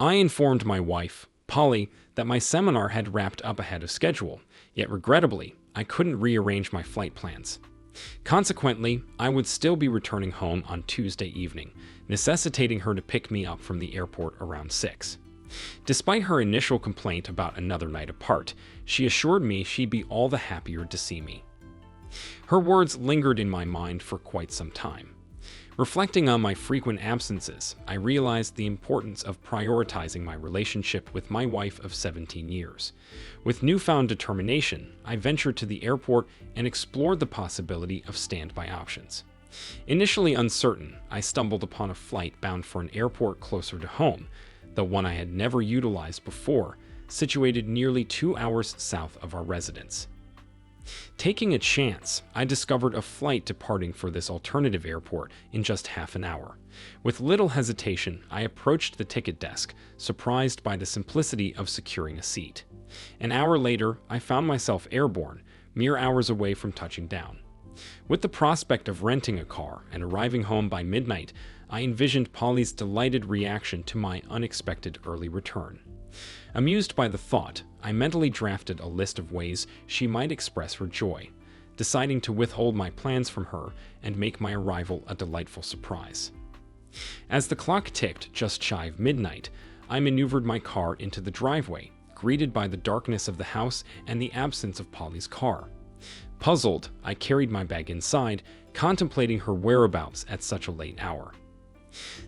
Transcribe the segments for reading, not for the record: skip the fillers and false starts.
I informed my wife, Polly, that my seminar had wrapped up ahead of schedule, yet regrettably, I couldn't rearrange my flight plans. Consequently, I would still be returning home on Tuesday evening, necessitating her to pick me up from the airport around 6. Despite her initial complaint about another night apart, she assured me she'd be all the happier to see me. Her words lingered in my mind for quite some time. Reflecting on my frequent absences, I realized the importance of prioritizing my relationship with my wife of 17 years. With newfound determination, I ventured to the airport and explored the possibility of standby options. Initially uncertain, I stumbled upon a flight bound for an airport closer to home, the one I had never utilized before, situated nearly 2 hours south of our residence. Taking a chance, I discovered a flight departing for this alternative airport in just half an hour. With little hesitation, I approached the ticket desk, surprised by the simplicity of securing a seat. An hour later, I found myself airborne, mere hours away from touching down. With the prospect of renting a car and arriving home by midnight, I envisioned Polly's delighted reaction to my unexpected early return. Amused by the thought, I mentally drafted a list of ways she might express her joy, deciding to withhold my plans from her and make my arrival a delightful surprise. As the clock ticked just shy of midnight, I maneuvered my car into the driveway, greeted by the darkness of the house and the absence of Polly's car. Puzzled, I carried my bag inside, contemplating her whereabouts at such a late hour.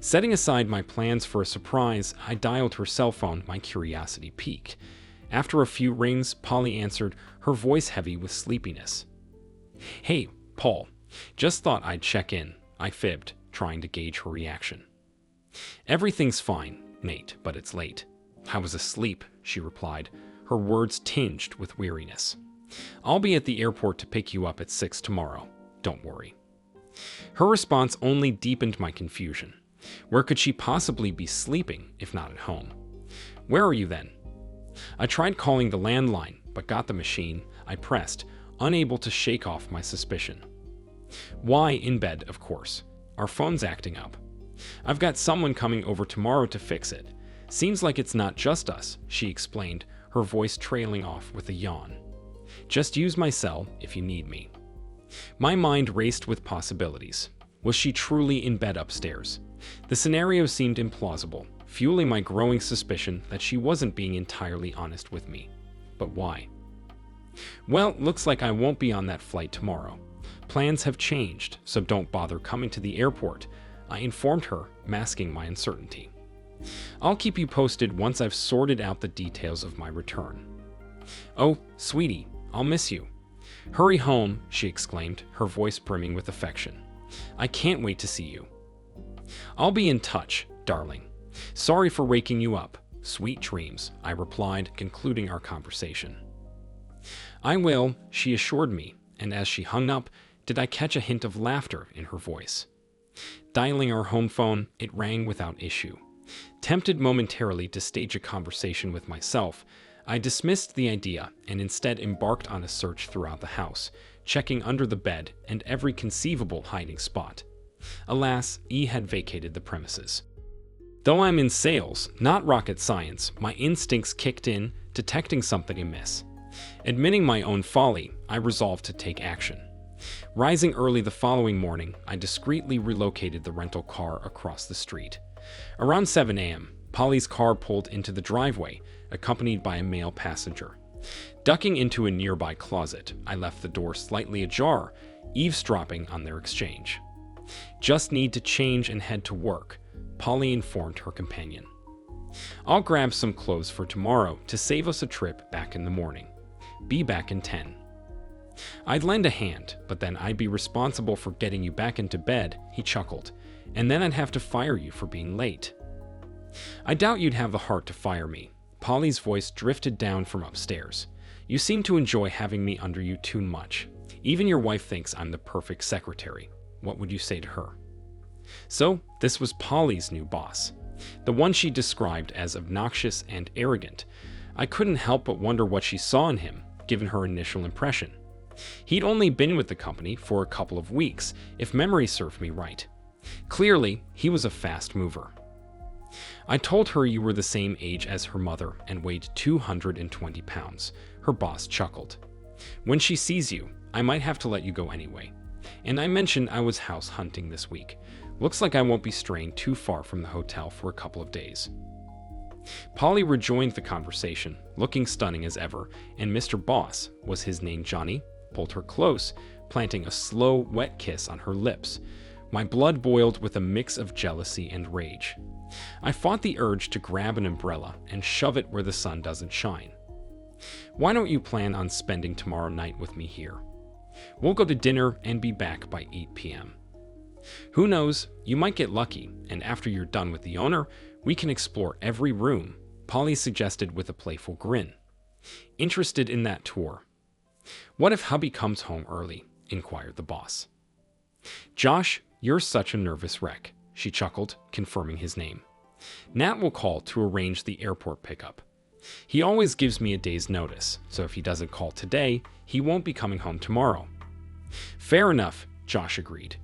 Setting aside my plans for a surprise, I dialed her cell phone, my curiosity piqued. After a few rings, Polly answered, her voice heavy with sleepiness. "Hey, Paul, just thought I'd check in," I fibbed, trying to gauge her reaction. "Everything's fine, mate, but it's late." "I was asleep," she replied, her words tinged with weariness. "I'll be at the airport to pick you up at 6 tomorrow. Don't worry." Her response only deepened my confusion. Where could she possibly be sleeping, if not at home? "Where are you then?" I tried calling the landline, but got the machine I pressed, unable to shake off my suspicion. "Why, in bed, of course. Our phone's acting up. I've got someone coming over tomorrow to fix it. Seems like it's not just us," she explained, her voice trailing off with a yawn. "Just use my cell if you need me." My mind raced with possibilities. Was she truly in bed upstairs? The scenario seemed implausible, fueling my growing suspicion that she wasn't being entirely honest with me. But why? "Well, looks like I won't be on that flight tomorrow. Plans have changed, so don't bother coming to the airport," I informed her, masking my uncertainty. "I'll keep you posted once I've sorted out the details of my return." "Oh, sweetie, I'll miss you. Hurry home," she exclaimed, her voice brimming with affection. "I can't wait to see you." "I'll be in touch, darling. Sorry for waking you up. Sweet dreams," I replied, concluding our conversation. "I will," she assured me, and as she hung up, did I catch a hint of laughter in her voice. Dialing our home phone, it rang without issue. Tempted momentarily to stage a conversation with myself, I dismissed the idea and instead embarked on a search throughout the house, checking under the bed and every conceivable hiding spot. Alas, E had vacated the premises. Though I'm in sales, not rocket science, my instincts kicked in, detecting something amiss. Admitting my own folly, I resolved to take action. Rising early the following morning, I discreetly relocated the rental car across the street. Around 7 a.m., Polly's car pulled into the driveway, accompanied by a male passenger. Ducking into a nearby closet, I left the door slightly ajar, eavesdropping on their exchange. "Just need to change and head to work," Polly informed her companion. "I'll grab some clothes for tomorrow to save us a trip back in the morning. Be back in 10. "I'd lend a hand, but then I'd be responsible for getting you back into bed," he chuckled, "and then I'd have to fire you for being late." "I doubt you'd have the heart to fire me." Polly's voice drifted down from upstairs. "You seem to enjoy having me under you too much. Even your wife thinks I'm the perfect secretary. What would you say to her?" So, this was Polly's new boss, the one she described as obnoxious and arrogant. I couldn't help but wonder what she saw in him, given her initial impression. He'd only been with the company for a couple of weeks, if memory served me right. Clearly, he was a fast mover. I told her you were the same age as her mother and weighed 220 pounds. Her boss chuckled. When she sees you, I might have to let you go anyway. And I mentioned I was house hunting this week. Looks like I won't be straying too far from the hotel for a couple of days. Polly rejoined the conversation, looking stunning as ever, and Mr. Boss, was his name Johnny, pulled her close, planting a slow, wet kiss on her lips. My blood boiled with a mix of jealousy and rage. I fought the urge to grab an umbrella and shove it where the sun doesn't shine. Why don't you plan on spending tomorrow night with me here? We'll go to dinner and be back by 8 p.m. Who knows, you might get lucky, and after you're done with the owner, we can explore every room, Polly suggested with a playful grin. Interested in that tour? What if hubby comes home early? Inquired the boss. Josh, you're such a nervous wreck, she chuckled, confirming his name. Nat will call to arrange the airport pickup. He always gives me a day's notice, so if he doesn't call today, he won't be coming home tomorrow. Fair enough, Josh agreed.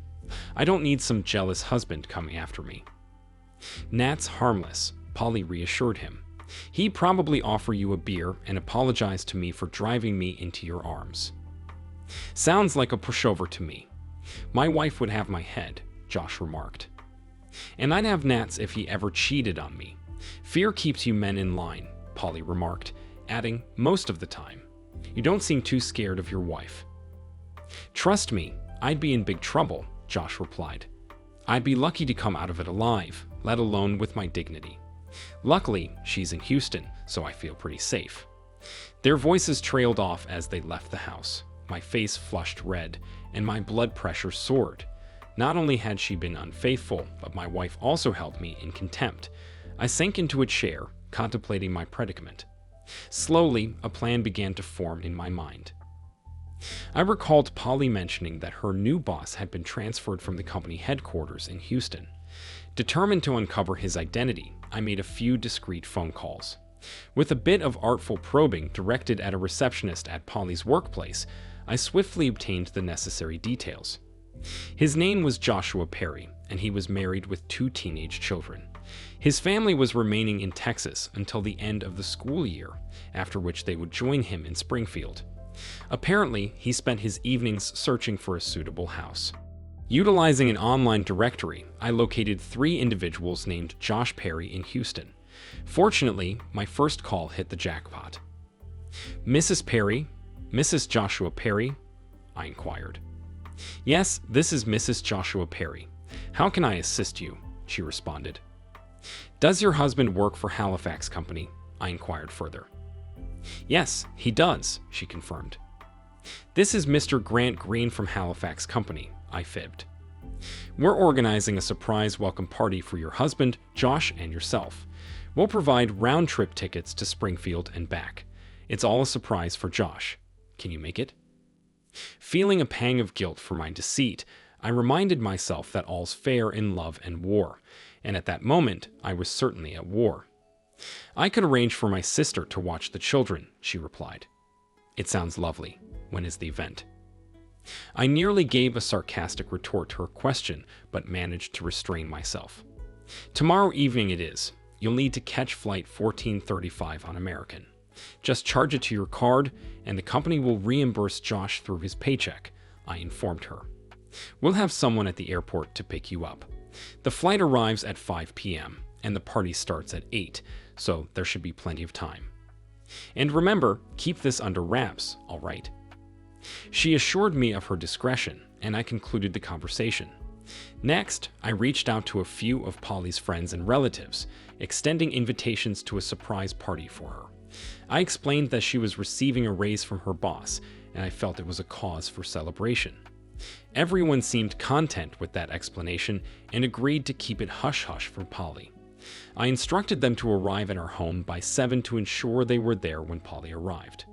I don't need some jealous husband coming after me. Nat's harmless, Polly reassured him. He'd probably offer you a beer and apologize to me for driving me into your arms. Sounds like a pushover to me. My wife would have my head, Josh remarked. And I'd have Nat's if he ever cheated on me. Fear keeps you men in line, Polly remarked, adding, most of the time. You don't seem too scared of your wife. Trust me, I'd be in big trouble, Josh replied. I'd be lucky to come out of it alive, let alone with my dignity. Luckily, she's in Houston, so I feel pretty safe. Their voices trailed off as they left the house. My face flushed red, and my blood pressure soared. Not only had she been unfaithful, but my wife also held me in contempt. I sank into a chair, contemplating my predicament. Slowly, a plan began to form in my mind. I recalled Polly mentioning that her new boss had been transferred from the company headquarters in Houston. Determined to uncover his identity, I made a few discreet phone calls. With a bit of artful probing directed at a receptionist at Polly's workplace, I swiftly obtained the necessary details. His name was Joshua Perry, and he was married with 2 teenage children. His family was remaining in Texas until the end of the school year, after which they would join him in Springfield. Apparently, he spent his evenings searching for a suitable house. Utilizing an online directory, I located 3 individuals named Josh Perry in Houston. Fortunately, my first call hit the jackpot. Mrs. Perry? Mrs. Joshua Perry? I inquired. Yes, this is Mrs. Joshua Perry. How can I assist you? She responded. Does your husband work for Halifax Company? I inquired further. Yes, he does, she confirmed. This is Mr. Grant Green from Halifax Company, I fibbed. We're organizing a surprise welcome party for your husband, Josh, and yourself. We'll provide round-trip tickets to Springfield and back. It's all a surprise for Josh. Can you make it? Feeling a pang of guilt for my deceit, I reminded myself that all's fair in love and war, and at that moment, I was certainly at war. I could arrange for my sister to watch the children, she replied. It sounds lovely. When is the event? I nearly gave a sarcastic retort to her question, but managed to restrain myself. Tomorrow evening it is. You'll need to catch flight 1435 on American. Just charge it to your card, and the company will reimburse Josh through his paycheck, I informed her. We'll have someone at the airport to pick you up. The flight arrives at 5 p.m., and the party starts at 8, so there should be plenty of time. And remember, keep this under wraps, all right? She assured me of her discretion, and I concluded the conversation. Next, I reached out to a few of Polly's friends and relatives, extending invitations to a surprise party for her. I explained that she was receiving a raise from her boss, and I felt it was a cause for celebration. Everyone seemed content with that explanation and agreed to keep it hush-hush for Polly. I instructed them to arrive at our home by 7 to ensure they were there when Polly arrived.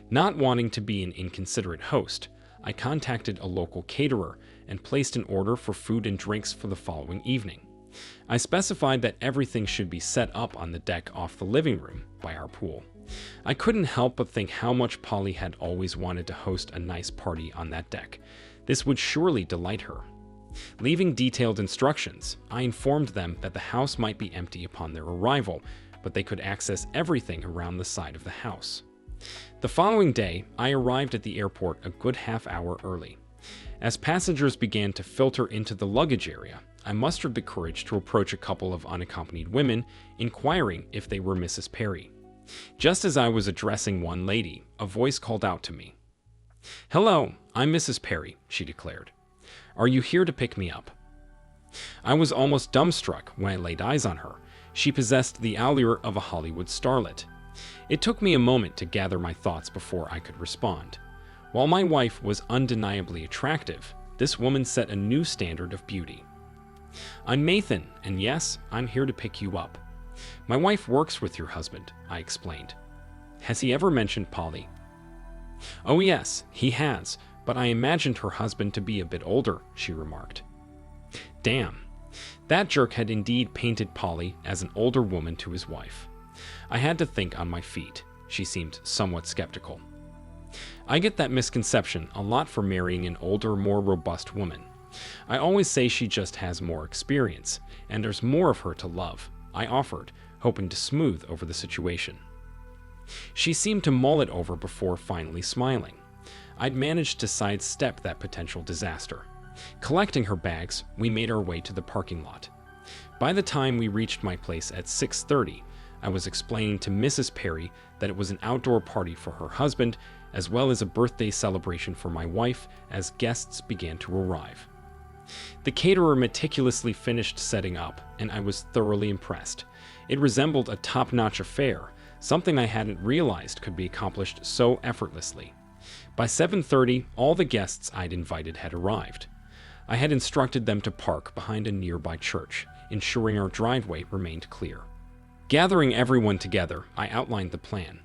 Not wanting to be an inconsiderate host, I contacted a local caterer and placed an order for food and drinks for the following evening. I specified that everything should be set up on the deck off the living room by our pool. I couldn't help but think how much Polly had always wanted to host a nice party on that deck. This would surely delight her. Leaving detailed instructions, I informed them that the house might be empty upon their arrival, but they could access everything around the side of the house. The following day, I arrived at the airport a good half hour early. As passengers began to filter into the luggage area, I mustered the courage to approach a couple of unaccompanied women, inquiring if they were Mrs. Perry. Just as I was addressing one lady, a voice called out to me. "Hello, I'm Mrs. Perry," she declared. "Are you here to pick me up?" I was almost dumbstruck when I laid eyes on her. She possessed the allure of a Hollywood starlet. It took me a moment to gather my thoughts before I could respond. While my wife was undeniably attractive, this woman set a new standard of beauty. "I'm Nathan, and yes, I'm here to pick you up. My wife works with your husband," I explained. "Has he ever mentioned Polly?" "Oh yes, he has, but I imagined her husband to be a bit older," she remarked. Damn. That jerk had indeed painted Polly as an older woman to his wife. I had to think on my feet. She seemed somewhat skeptical. "I get that misconception a lot for marrying an older, more robust woman. I always say she just has more experience, and there's more of her to love," I offered, hoping to smooth over the situation. She seemed to mull it over before finally smiling. I'd managed to sidestep that potential disaster. Collecting her bags, we made our way to the parking lot. By the time we reached my place at 6:30, I was explaining to Mrs. Perry that it was an outdoor party for her husband, as well as a birthday celebration for my wife, as guests began to arrive. The caterer meticulously finished setting up, and I was thoroughly impressed. It resembled a top-notch affair, something I hadn't realized could be accomplished so effortlessly. By 7:30, all the guests I'd invited had arrived. I had instructed them to park behind a nearby church, ensuring our driveway remained clear. Gathering everyone together, I outlined the plan.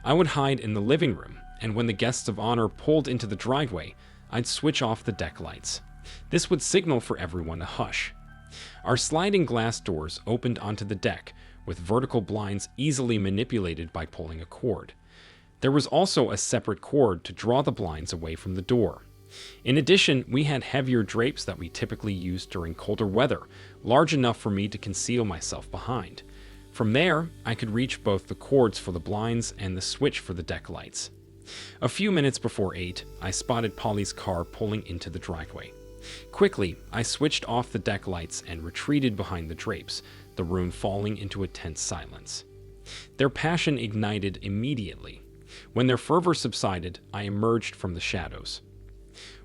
I would hide in the living room, and when the guests of honor pulled into the driveway, I'd switch off the deck lights. This would signal for everyone to hush. Our sliding glass doors opened onto the deck, with vertical blinds easily manipulated by pulling a cord. There was also a separate cord to draw the blinds away from the door. In addition, we had heavier drapes that we typically used during colder weather, large enough for me to conceal myself behind. From there, I could reach both the cords for the blinds and the switch for the deck lights. A few minutes before 8, I spotted Polly's car pulling into the driveway. Quickly, I switched off the deck lights and retreated behind the drapes, the room falling into a tense silence. Their passion ignited immediately. When their fervor subsided, I emerged from the shadows.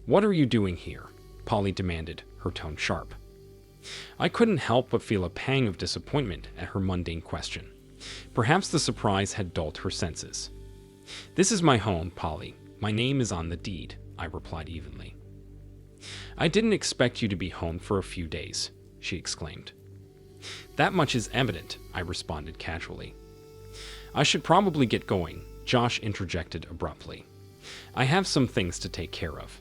"What are you doing here?" Polly demanded, her tone sharp. I couldn't help but feel a pang of disappointment at her mundane question. Perhaps the surprise had dulled her senses. "This is my home, Polly. My name is on the deed," I replied evenly. "I didn't expect you to be home for a few days," she exclaimed. "That much is evident," I responded casually. "I should probably get going," Josh interjected abruptly. "I have some things to take care of."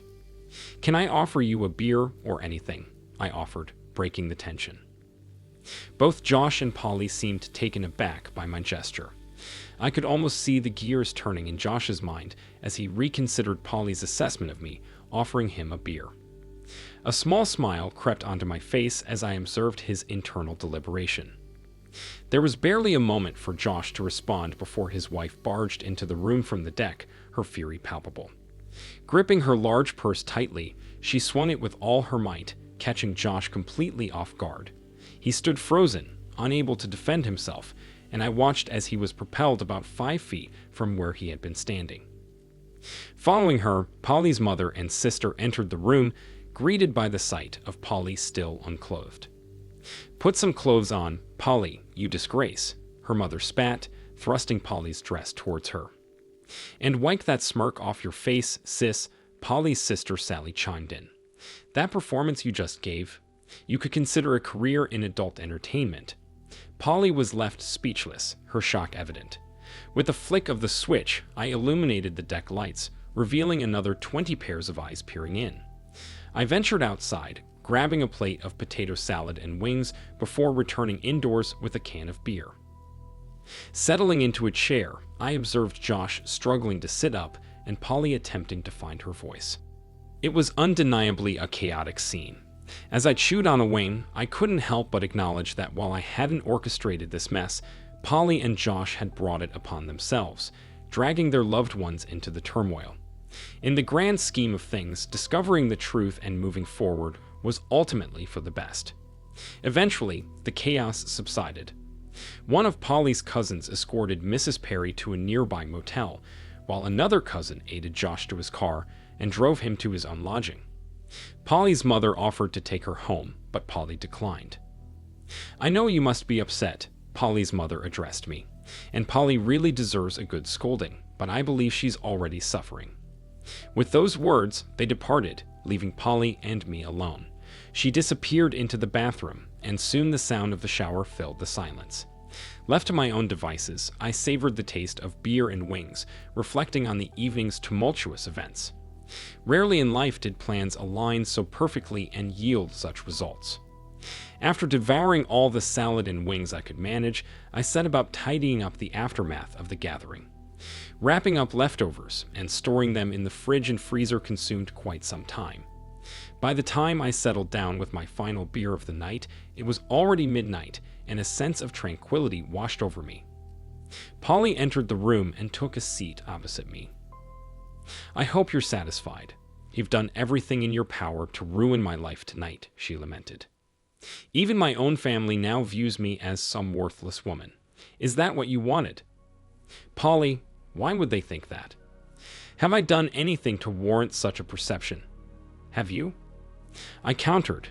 "Can I offer you a beer or anything?" I offered, breaking the tension. Both Josh and Polly seemed taken aback by my gesture. I could almost see the gears turning in Josh's mind as he reconsidered Polly's assessment of me, offering him a beer. A small smile crept onto my face as I observed his internal deliberation. There was barely a moment for Josh to respond before his wife barged into the room from the deck, her fury palpable. Gripping her large purse tightly, she swung it with all her might, catching Josh completely off guard. He stood frozen, unable to defend himself, and I watched as he was propelled about 5 feet from where he had been standing. Following her, Polly's mother and sister entered the room, greeted by the sight of Polly still unclothed. "Put some clothes on, Polly, you disgrace," her mother spat, thrusting Polly's dress towards her. "And wipe that smirk off your face, sis," Polly's sister Sally chimed in. "That performance you just gave, you could consider a career in adult entertainment." Polly was left speechless, her shock evident. With a flick of the switch, I illuminated the deck lights, revealing another 20 pairs of eyes peering in. I ventured outside, grabbing a plate of potato salad and wings before returning indoors with a can of beer. Settling into a chair, I observed Josh struggling to sit up and Polly attempting to find her voice. It was undeniably a chaotic scene. As I chewed on a wing, I couldn't help but acknowledge that while I hadn't orchestrated this mess, Polly and Josh had brought it upon themselves, dragging their loved ones into the turmoil. In the grand scheme of things, discovering the truth and moving forward was ultimately for the best. Eventually, the chaos subsided. One of Polly's cousins escorted Mrs. Perry to a nearby motel, while another cousin aided Josh to his car and drove him to his own lodging. Polly's mother offered to take her home, but Polly declined. "I know you must be upset," Polly's mother addressed me, "and Polly really deserves a good scolding, but I believe she's already suffering." With those words, they departed, leaving Polly and me alone. She disappeared into the bathroom, and soon the sound of the shower filled the silence. Left to my own devices, I savored the taste of beer and wings, reflecting on the evening's tumultuous events. Rarely in life did plans align so perfectly and yield such results. After devouring all the salad and wings I could manage, I set about tidying up the aftermath of the gathering. Wrapping up leftovers and storing them in the fridge and freezer consumed quite some time. By the time I settled down with my final beer of the night, it was already midnight, and a sense of tranquility washed over me. Polly entered the room and took a seat opposite me. "I hope you're satisfied. You've done everything in your power to ruin my life tonight," she lamented. "Even my own family now views me as some worthless woman. Is that what you wanted?" "Polly, why would they think that? Have I done anything to warrant such a perception? Have you?" I countered.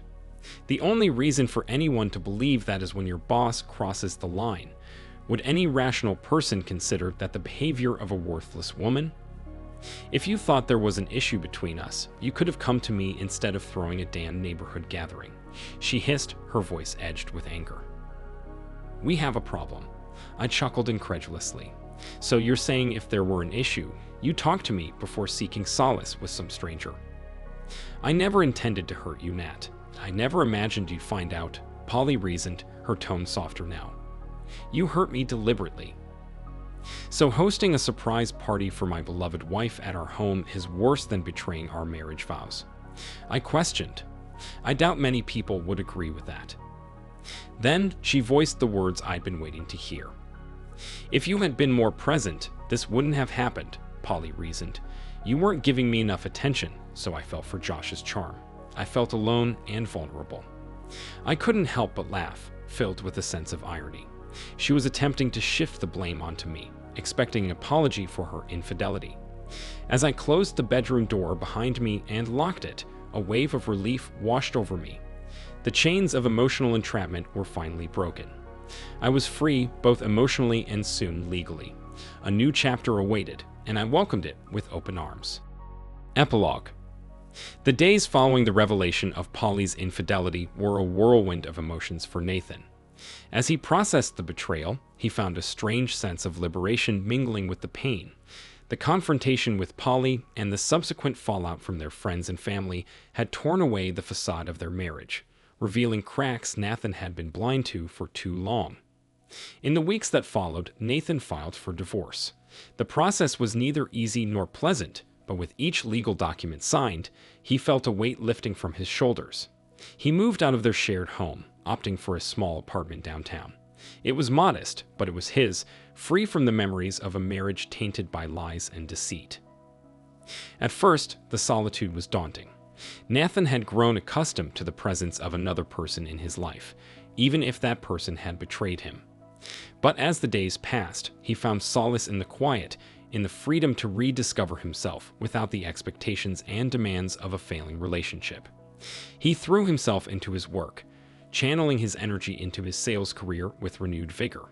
"The only reason for anyone to believe that is when your boss crosses the line. Would any rational person consider that the behavior of a worthless woman? If you thought there was an issue between us, you could have come to me instead of throwing a damn neighborhood gathering," she hissed, her voice edged with anger. "We have a problem." I chuckled incredulously. "So you're saying if there were an issue, you talked to me before seeking solace with some stranger?" "I never intended to hurt you, Nat. I never imagined you'd find out," Polly reasoned, her tone softer now. "You hurt me deliberately." "So hosting a surprise party for my beloved wife at our home is worse than betraying our marriage vows?" I questioned. "I doubt many people would agree with that." Then she voiced the words I'd been waiting to hear. "If you had been more present, this wouldn't have happened," Polly reasoned. "You weren't giving me enough attention, so I fell for Josh's charm. I felt alone and vulnerable." I couldn't help but laugh, filled with a sense of irony. She was attempting to shift the blame onto me, expecting an apology for her infidelity. As I closed the bedroom door behind me and locked it, a wave of relief washed over me. The chains of emotional entrapment were finally broken. I was free, both emotionally and soon legally. A new chapter awaited, and I welcomed it with open arms. Epilogue. The days following the revelation of Polly's infidelity were a whirlwind of emotions for Nathan. As he processed the betrayal, he found a strange sense of liberation mingling with the pain. The confrontation with Polly and the subsequent fallout from their friends and family had torn away the facade of their marriage, revealing cracks Nathan had been blind to for too long. In the weeks that followed, Nathan filed for divorce. The process was neither easy nor pleasant, but with each legal document signed, he felt a weight lifting from his shoulders. He moved out of their shared home, opting for a small apartment downtown. It was modest, but it was his, free from the memories of a marriage tainted by lies and deceit. At first, the solitude was daunting. Nathan had grown accustomed to the presence of another person in his life, even if that person had betrayed him. But as the days passed, he found solace in the quiet, in the freedom to rediscover himself without the expectations and demands of a failing relationship. He threw himself into his work, channeling his energy into his sales career with renewed vigor.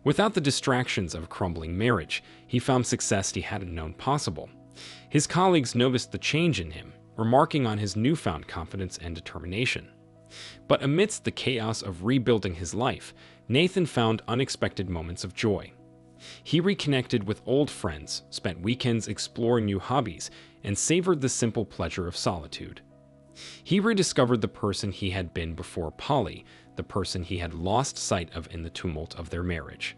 Without the distractions of a crumbling marriage, he found success he hadn't known possible. His colleagues noticed the change in him, remarking on his newfound confidence and determination. But amidst the chaos of rebuilding his life, Nathan found unexpected moments of joy. He reconnected with old friends, spent weekends exploring new hobbies, and savored the simple pleasure of solitude. He rediscovered the person he had been before Polly, the person he had lost sight of in the tumult of their marriage.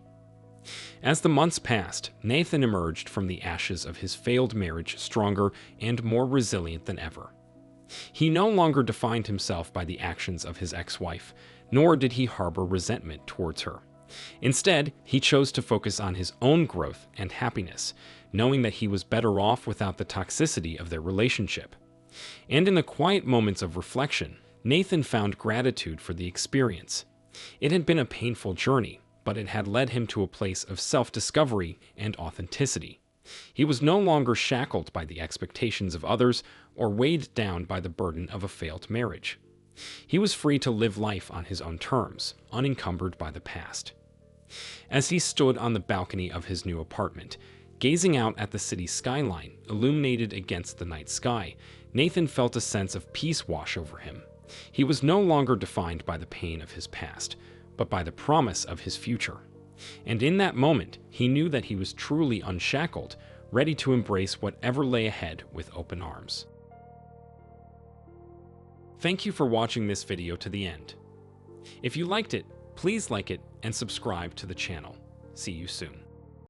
As the months passed, Nathan emerged from the ashes of his failed marriage stronger and more resilient than ever. He no longer defined himself by the actions of his ex-wife, nor did he harbor resentment towards her. Instead, he chose to focus on his own growth and happiness, knowing that he was better off without the toxicity of their relationship. And in the quiet moments of reflection, Nathan found gratitude for the experience. It had been a painful journey, but it had led him to a place of self-discovery and authenticity. He was no longer shackled by the expectations of others or weighed down by the burden of a failed marriage. He was free to live life on his own terms, unencumbered by the past. As he stood on the balcony of his new apartment, gazing out at the city skyline illuminated against the night sky, Nathan felt a sense of peace wash over him. He was no longer defined by the pain of his past, but by the promise of his future. And in that moment, he knew that he was truly unshackled, ready to embrace whatever lay ahead with open arms. Thank you for watching this video to the end. If you liked it, please like it and subscribe to the channel. See you soon.